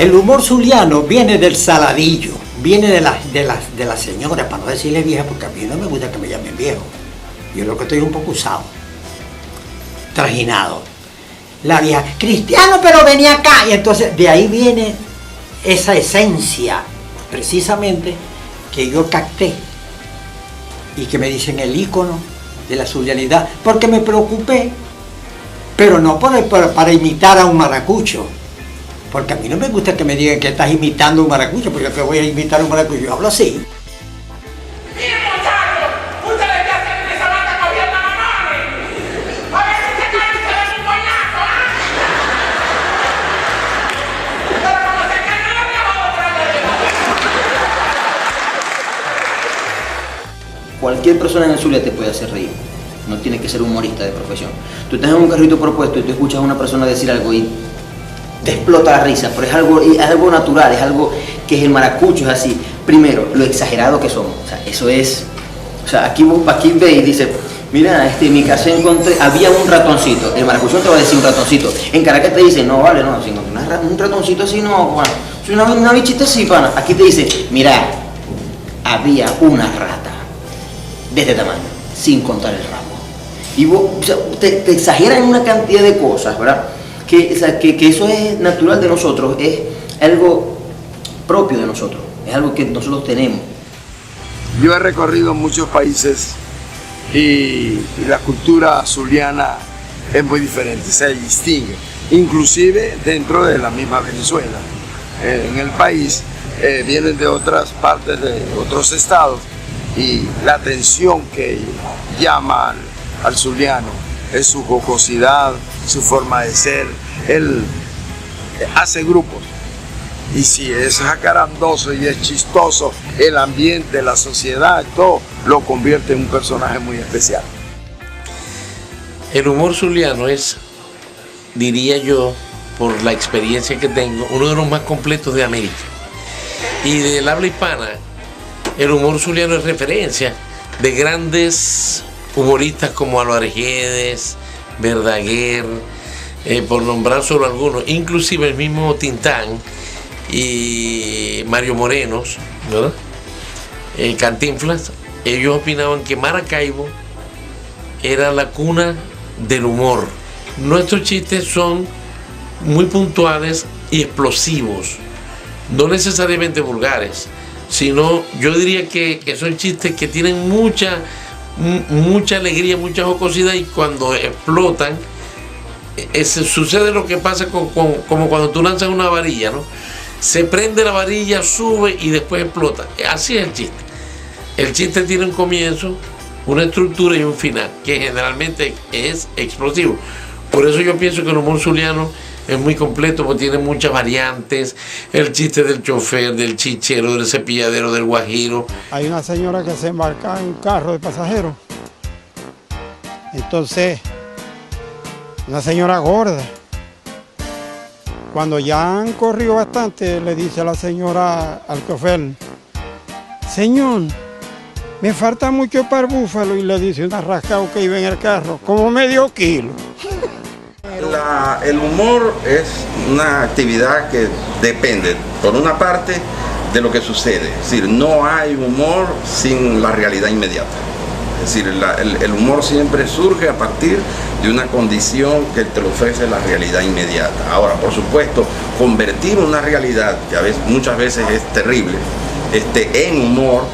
El humor zuliano viene del saladillo, viene de las señoras, para no decirle vieja, porque a mí no me gusta que me llamen viejo. Yo lo que estoy un poco usado, trajinado. La vieja, Cristiano, pero venía acá. Y entonces de ahí viene esa esencia, precisamente, que yo capté y que me dicen el ícono de la zulianidad, porque me preocupé, pero no para imitar a un maracucho, porque a mí no me gusta que me digan que estás imitando a un maracucho, porque yo que voy a imitar a un maracucho, yo hablo así. Cualquier persona en el Zulia te puede hacer reír, no tiene que ser humorista de profesión. Tú estás en un carrito propuesto y tú escuchas a una persona decir algo y te explota la risa, pero es algo natural, es algo que es el maracucho, es así. Primero, lo exagerado que somos, o sea, eso es... O sea, aquí ve y dice, mira, en mi casa encontré, había un ratoncito, el maracucho te va a decir un ratoncito. En Caracas te dice, no, vale, no, si no, un ratoncito así no, bueno, si una bichita así, pana. Aquí te dice, mira, había una rata de este tamaño, sin contar el rabo. Y vos, o sea, te exageran una cantidad de cosas, ¿verdad? Que eso es natural de nosotros, es algo propio de nosotros, es algo que nosotros tenemos. Yo he recorrido muchos países y la cultura zuliana es muy diferente, se distingue, inclusive dentro de la misma Venezuela. En el país vienen de otras partes de otros estados, y la atención que llama al zuliano es su jocosidad, su forma de ser. Él hace grupos, y si es jacarandoso y es chistoso, el ambiente, la sociedad, todo lo convierte en un personaje muy especial. El humor zuliano es, diría yo, por la experiencia que tengo, uno de los más completos de América. Y del habla hispana, el humor zuliano es referencia de grandes humoristas como Álvarez Guedes, Verdaguer, por nombrar solo algunos, inclusive el mismo Tintán y Mario Morenos, ¿verdad? Cantinflas. Ellos opinaban que Maracaibo era la cuna del humor. Nuestros chistes son muy puntuales y explosivos, no necesariamente vulgares, sino yo diría que son chistes que tienen mucha alegría, mucha jocosidad, y cuando explotan, sucede lo que pasa como cuando tú lanzas una varilla, ¿no? Se prende la varilla, sube y después explota. Así es el chiste. El chiste tiene un comienzo, una estructura y un final, que generalmente es explosivo. Por eso yo pienso que el humor zuliano es muy completo, porque tiene muchas variantes. El chiste del chofer, del chichero, del cepilladero, del guajiro. Hay una señora que se embarca en un carro de pasajeros. Entonces, una señora gorda. Cuando ya han corrido bastante, le dice a la señora al chofer, señor, me falta mucho para el búfalo, y le dice una rascado que iba en el carro, como medio kilo. El humor es una actividad que depende, por una parte, de lo que sucede. Es decir, no hay humor sin la realidad inmediata. Es decir, el humor siempre surge a partir de una condición que te lo ofrece la realidad inmediata. Ahora, por supuesto, convertir una realidad, que muchas veces es terrible, en humor,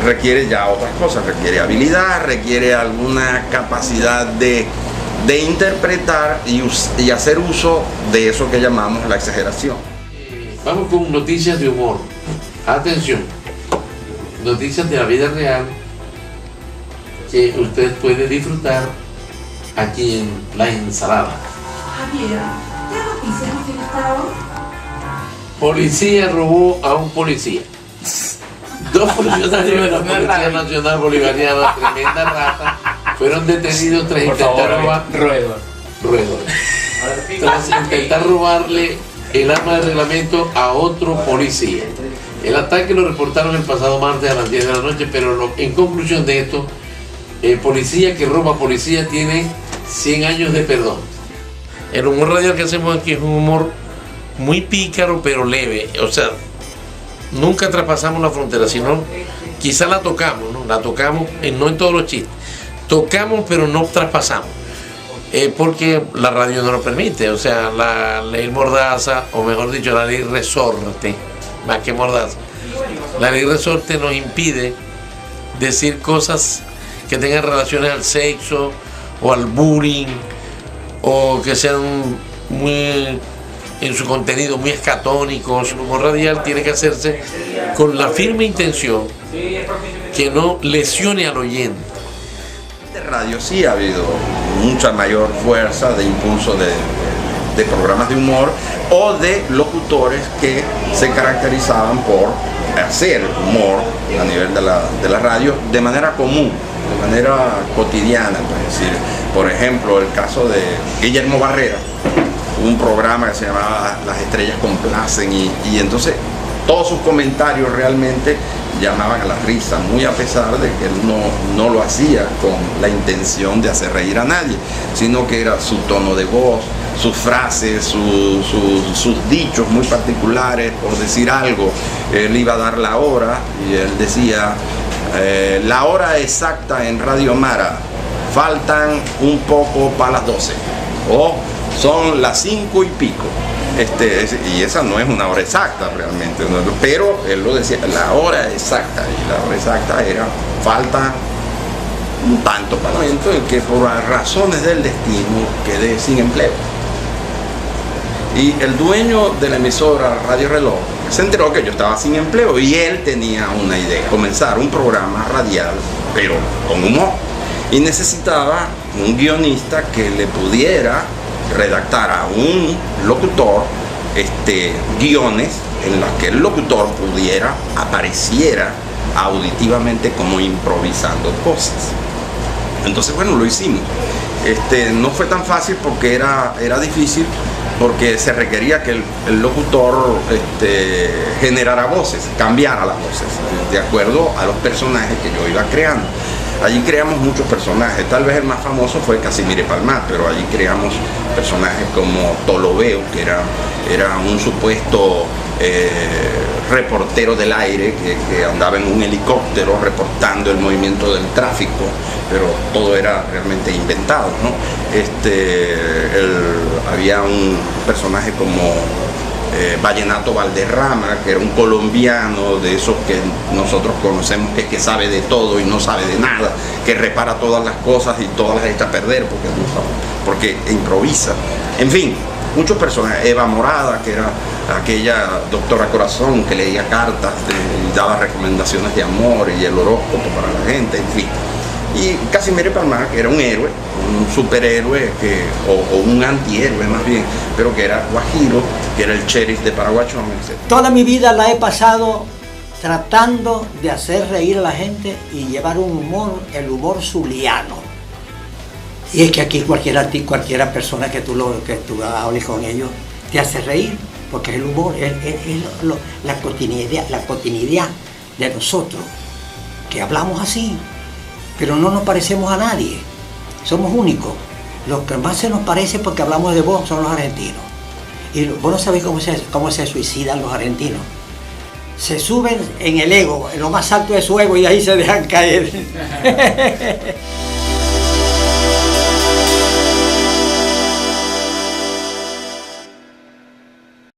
requiere ya otras cosas, requiere habilidad, requiere alguna capacidad de interpretar y hacer uso de eso que llamamos la exageración. Vamos con noticias de humor. Atención, noticias de la vida real que usted puede disfrutar aquí en La Ensalada. Javier, ¿qué noticias nos tiene hasta ahora? Policía robó a un policía. Dos funcionarios de la Policía Nacional Bolivariana, tremenda rata, fueron detenidos tras intentar robarle el arma de reglamento a otro policía. El ataque lo reportaron el pasado martes a las 10 de la noche, pero en conclusión de esto, policía que roba policía tiene 100 años de perdón. El humor radial que hacemos aquí es un humor muy pícaro pero leve, o sea, nunca traspasamos la frontera, sino quizá la tocamos, ¿no? La tocamos, no en todos los chistes, tocamos pero no traspasamos, porque la radio no lo permite, o sea, la ley Mordaza, o mejor dicho, la ley Resorte, más que Mordaza, la ley Resorte nos impide decir cosas que tengan relaciones al sexo o al bullying, o que sean muy, en su contenido, muy escatónicos. El humor radial tiene que hacerse con la firme intención que no lesione al oyente. De radio sí ha habido mucha mayor fuerza de impulso de programas de humor o de locutores que se caracterizaban por hacer humor a nivel de la radio de manera común, de manera cotidiana. Es decir, por ejemplo, el caso de Guillermo Barrera, un programa que se llamaba Las Estrellas Complacen, y entonces todos sus comentarios realmente llamaban a la risa, muy a pesar de que él no lo hacía con la intención de hacer reír a nadie, sino que era su tono de voz, sus frases, sus dichos muy particulares. Por decir algo, él iba a dar la hora y él decía, la hora exacta en Radio Mara, faltan un poco para las 12, o son las 5 y pico. Y esa no es una hora exacta realmente, ¿no? Pero él lo decía, la hora exacta, y la hora exacta era, falta un tanto para el momento en que por razones del destino quedé sin empleo. Y el dueño de la emisora Radio Reloj se enteró que yo estaba sin empleo y él tenía una idea, comenzar un programa radial, pero con humor. Y necesitaba un guionista que le pudiera redactar a un locutor guiones en los que el locutor apareciera auditivamente como improvisando cosas. Entonces, bueno, lo hicimos. No fue tan fácil porque era difícil, porque se requería que el locutor generara voces, cambiara las voces, de acuerdo a los personajes que yo iba creando. Allí creamos muchos personajes, tal vez el más famoso fue Casimire Palmar, pero allí creamos personajes como Tolobeo, que era un supuesto reportero del aire que andaba en un helicóptero reportando el movimiento del tráfico, pero todo era realmente inventado, ¿no? Había un personaje como Vallenato Valderrama, que era un colombiano de esos que nosotros conocemos, que sabe de todo y no sabe de nada, que repara todas las cosas y todas las echa a perder porque improvisa. En fin, muchos personajes. Eva Morada, que era aquella doctora corazón que leía cartas y daba recomendaciones de amor, y el horóscopo para la gente, en fin. Y Casimire Palmar, que era un héroe, un superhéroe, o un antihéroe más bien, pero que era guajiro, que era el sheriff de Paraguachón, etc. Toda mi vida la he pasado tratando de hacer reír a la gente y llevar un humor, el humor zuliano. Y es que aquí cualquiera persona que tú hables con ellos te hace reír, porque es el humor, es la cotidianidad de nosotros, que hablamos así, pero no nos parecemos a nadie, somos únicos. Los que más se nos parece porque hablamos de vos son los argentinos. Y vos no sabés cómo se suicidan los argentinos. Se suben en el ego, en lo más alto de su ego, y ahí se dejan caer.